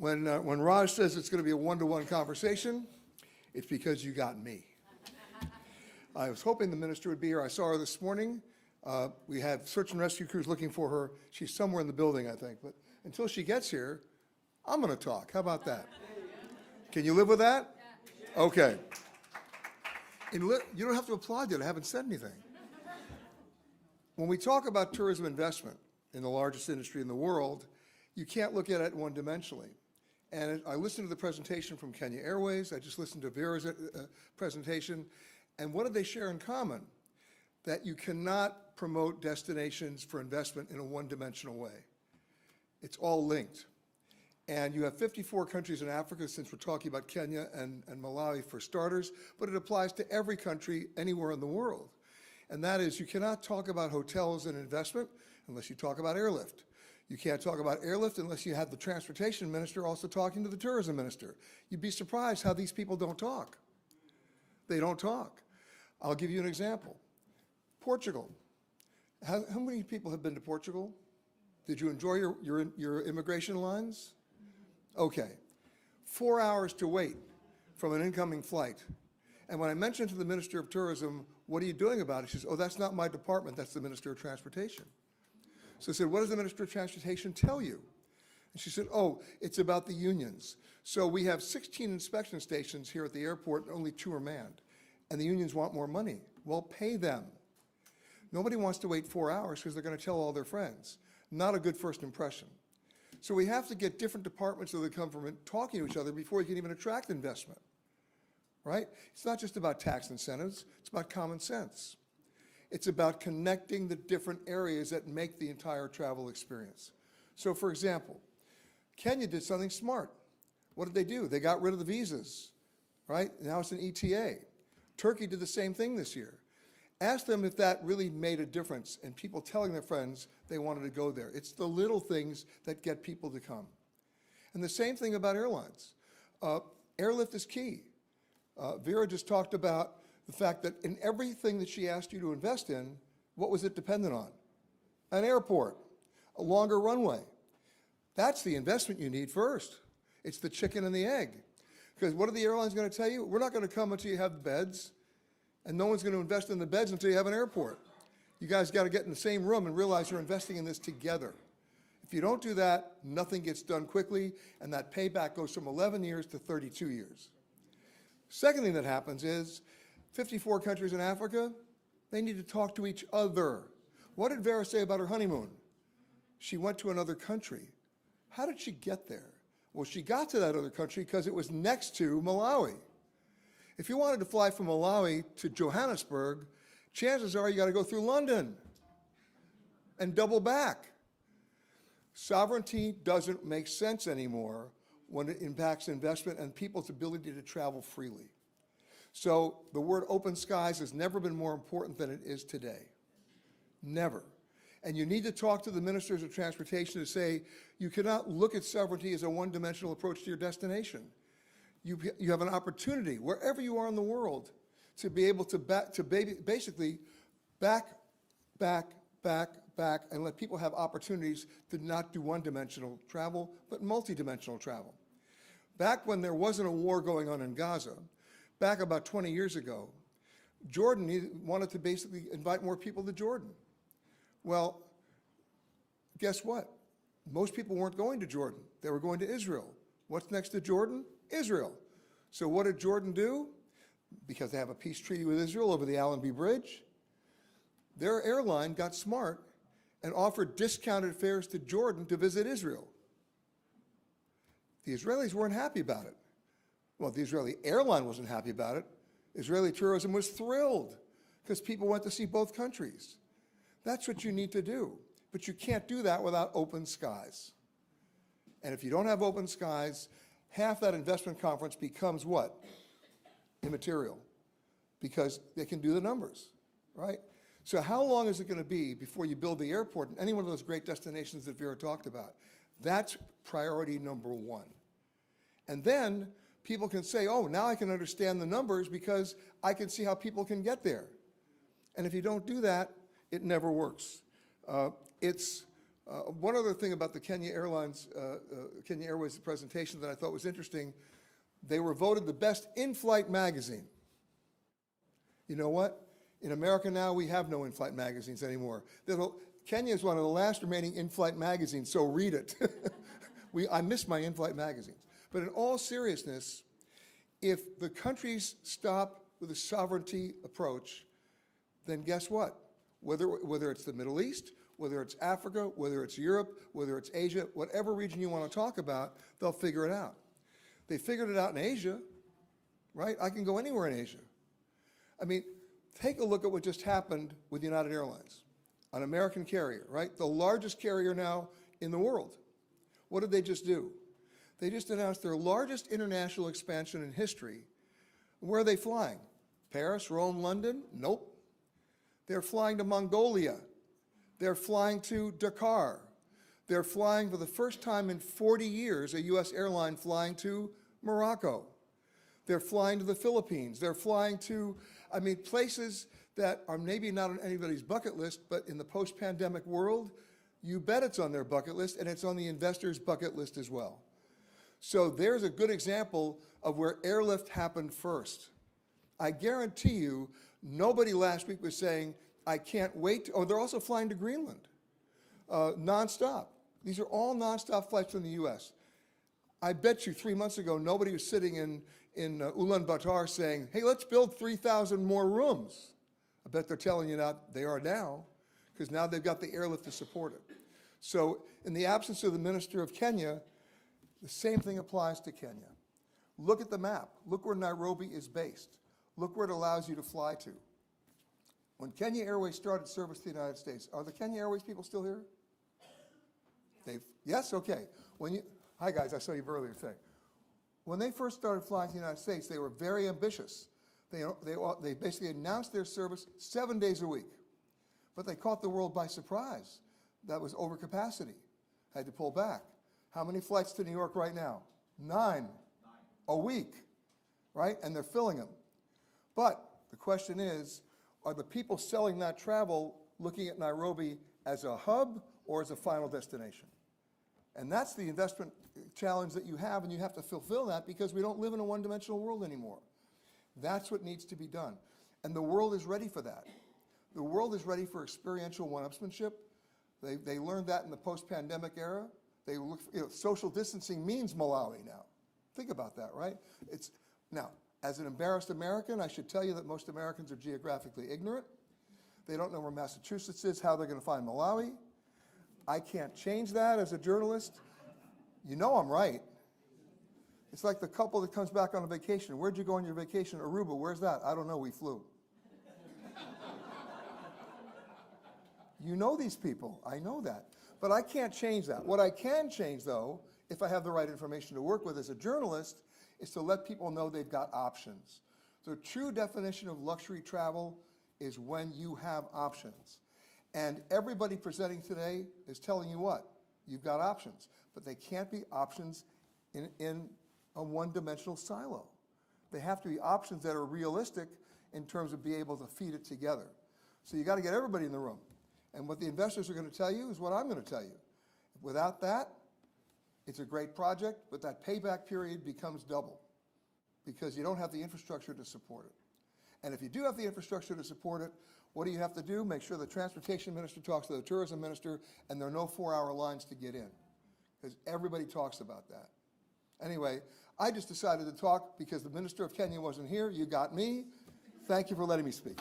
When Raj says it's going to be a one-to-one conversation, it's because you got me. I was hoping the minister would be here. I saw her this morning. We had search and rescue crews looking for her. She's somewhere in the building, I think. But until she gets here, I'm going to talk. How about that? Can you live with that? Okay. You don't have to applaud yet. I haven't said anything. When we talk about tourism investment in the largest industry in the world, you can't look at it one-dimensionally. And I listened to the presentation from Kenya Airways. I just listened to Vera's presentation. And what did they share in common? That you cannot promote destinations for investment in a one-dimensional way. It's all linked. And you have 54 countries in Africa, since we're talking about Kenya and Malawi for starters, but it applies to every country anywhere in the world. And that is, you cannot talk about hotels and investment unless you talk about airlift. You can't talk about airlift unless you have the transportation minister also talking to the tourism minister. You'd be surprised how these people don't talk. They don't talk. I'll give you an example. Portugal. How many people have been to Portugal? Did you enjoy your immigration lines? Okay. 4 hours to wait from an incoming flight. And when I mentioned to the Minister of Tourism, what are you doing about it? She says, oh, that's not my department, that's the Minister of Transportation. So I said, what does the Minister of Transportation tell you? And she said, oh, it's about the unions. So we have 16 inspection stations here at the airport, and only 2 are manned. And the unions want more money. Well, pay them. Nobody wants to wait 4 hours because they're going to tell all their friends. Not a good first impression. So we have to get different departments of the government talking to each other before you can even attract investment, right? It's not just about tax incentives, it's about common sense. It's about connecting the different areas that make the entire travel experience. So for example, Kenya did something smart. What did they do? They got rid of the visas, right? Now it's an ETA. Turkey did the same thing this year. Ask them if that really made a difference and people telling their friends they wanted to go there. It's the little things that get people to come. And the same thing about airlines. Airlift is key. Vera just talked about the fact that in everything that she asked you to invest in, what was it dependent on? An airport, a longer runway. That's the investment you need first. It's the chicken and the egg. Because what are the airlines going to tell you? We're not going to come until you have the beds, and no one's going to invest in the beds until you have an airport. You guys got to get in the same room and realize you're investing in this together. If you don't do that, nothing gets done quickly, and that payback goes from 11 years to 32 years. Second thing that happens is 54 countries in Africa, they need to talk to each other. What did Vera say about her honeymoon? She went to another country. How did she get there? Well, she got to that other country because it was next to Malawi. If you wanted to fly from Malawi to Johannesburg, chances are you got to go through London and double back. Sovereignty doesn't make sense anymore when it impacts investment and people's ability to travel freely. So the word open skies has never been more important than it is today. Never. And you need to talk to the ministers of transportation to say, you cannot look at sovereignty as a one-dimensional approach to your destination. You have an opportunity, wherever you are in the world, to be able to basically back, and let people have opportunities to not do one-dimensional travel, but multi-dimensional travel. Back when there wasn't a war going on in Gaza, back about 20 years ago, Jordan wanted to basically invite more people to Jordan. Well, guess what? Most people weren't going to Jordan. They were going to Israel. What's next to Jordan? Israel. So what did Jordan do? Because they have a peace treaty with Israel over the Allenby Bridge, their airline got smart and offered discounted fares to Jordan to visit Israel. The Israelis weren't happy about it. Well, the Israeli airline wasn't happy about it. Israeli tourism was thrilled because people went to see both countries. That's what you need to do. But you can't do that without open skies. And if you don't have open skies, half that investment conference becomes what? Immaterial. Because they can do the numbers, right? So how long is it going to be before you build the airport in any one of those great destinations that Vera talked about? That's priority number one. And then people can say, oh, now I can understand the numbers because I can see how people can get there. And if you don't do that, it never works. It's One other thing about the Kenya Airways presentation that I thought was interesting, they were voted the best in-flight magazine. You know what? In America now, we have no in-flight magazines anymore. Kenya is one of the last remaining in-flight magazines, so read it. I miss my in-flight magazines. But in all seriousness, if the countries stop with a sovereignty approach, then guess what? Whether it's the Middle East, whether it's Africa, whether it's Europe, whether it's Asia, whatever region you want to talk about, they'll figure it out. They figured it out in Asia, right? I can go anywhere in Asia. I mean, take a look at what just happened with United Airlines, an American carrier, right? The largest carrier now in the world. What did they just do? They just announced their largest international expansion in history. Where are they flying? Paris, Rome, London? Nope. They're flying to Mongolia. They're flying to Dakar. They're flying for the first time in 40 years, a U.S. airline flying to Morocco. They're flying to the Philippines. They're flying to, places that are maybe not on anybody's bucket list, but in the post-pandemic world, you bet it's on their bucket list, and it's on the investors' bucket list as well. So there's a good example of where airlift happened first. I guarantee you, nobody last week was saying, I can't wait. They're also flying to Greenland, nonstop. These are all nonstop flights from the U.S. I bet you 3 months ago, nobody was sitting in Ulaanbaatar saying, hey, let's build 3,000 more rooms. I bet they're telling you that they are now, because now they've got the airlift to support it. So in the absence of the Minister of Kenya, the same thing applies to Kenya. Look at the map. Look where Nairobi is based. Look where it allows you to fly to. When Kenya Airways started service to the United States, are the Kenya Airways people still here? Yes? Okay. Hi guys, I saw you earlier today. When they first started flying to the United States, they were very ambitious. They basically announced their service 7 days a week. But they caught the world by surprise. That was overcapacity. Had to pull back. How many flights to New York right now? 9 a week, right? And they're filling them. But the question is, are the people selling that travel looking at Nairobi as a hub or as a final destination? And that's the investment challenge that you have, and you have to fulfill that because we don't live in a one-dimensional world anymore. That's what needs to be done. And the world is ready for that. The world is ready for experiential one-upsmanship. They learned that in the post-pandemic era. Social distancing means Malawi now. Think about that, right? Now, as an embarrassed American, I should tell you that most Americans are geographically ignorant. They don't know where Massachusetts is, how they're going to find Malawi. I can't change that as a journalist. You know I'm right. It's like the couple that comes back on a vacation. Where'd you go on your vacation? Aruba. Where's that? I don't know. We flew. You know these people. I know that. But I can't change that. What I can change, though, if I have the right information to work with as a journalist, is to let people know they've got options. The true definition of luxury travel is when you have options. And everybody presenting today is telling you what? You've got options. But they can't be options in a one-dimensional silo. They have to be options that are realistic in terms of being able to feed it together. So you got to get everybody in the room. And what the investors are going to tell you is what I'm going to tell you. Without that, it's a great project, but that payback period becomes double because you don't have the infrastructure to support it. And if you do have the infrastructure to support it, what do you have to do? Make sure the transportation minister talks to the tourism minister and there are no 4-hour lines to get in because everybody talks about that. Anyway, I just decided to talk because the Minister of Kenya wasn't here. You got me. Thank you for letting me speak.